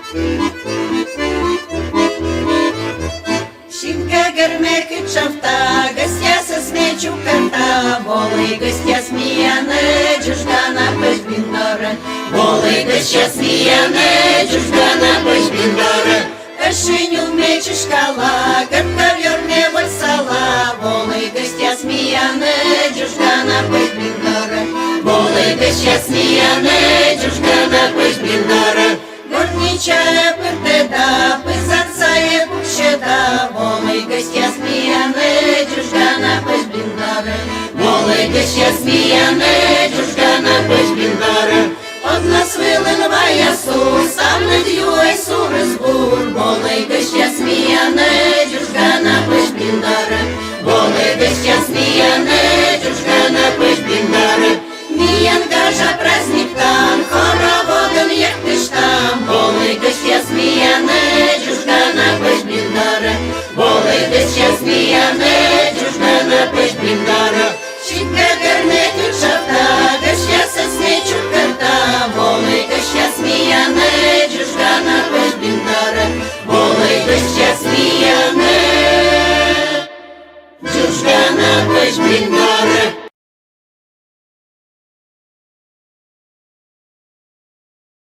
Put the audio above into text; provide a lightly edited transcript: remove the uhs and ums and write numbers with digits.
Шинка гермеки чафта, гостя со смечу карта, волы гостя смеяны, джужгана пеш биндора. Волы гостя смеяны, джужгана пеш биндора. Кашиню мечи шкала, гартавер не вальсала, волы гостя смеяны, джужгана пеш биндора. Волы гостя смеяны, джужгана пеш биндора. Горничая пыртеда, пызанцая пукшеда, волы гостя смеяны, джужгана пеш биндора. Волы гостя смеяны, джужгана пеш биндора. От нас виливає сур, сам над юй сур збур, волы гостя смеяны, джужгана пеш биндора. Волы гостя смеяны, джужгана пеш биндора. Миян гажа праздник там, хороводен як пиштам, волы гостя смеяны, джужгана пеш биндора. Волы гостя смеяны, джужгана пеш биндора. Щитка гарнету чафта, гостя со смечу карта, волы гостя смеяны, джужгана пеш биндора. Волы гостя смеяны, джужгана пеш биндора.